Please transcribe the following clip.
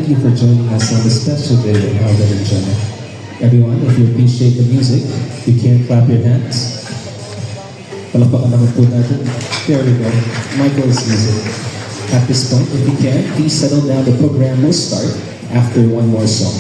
thank you for joining us on the special day of Alvin and Jenna. Everyone, if you appreciate the music, you can clap your hands. Palakpakan naman po natin. There we go. Michael's music. At this point, if you can, please settle down. The program will start after one more song.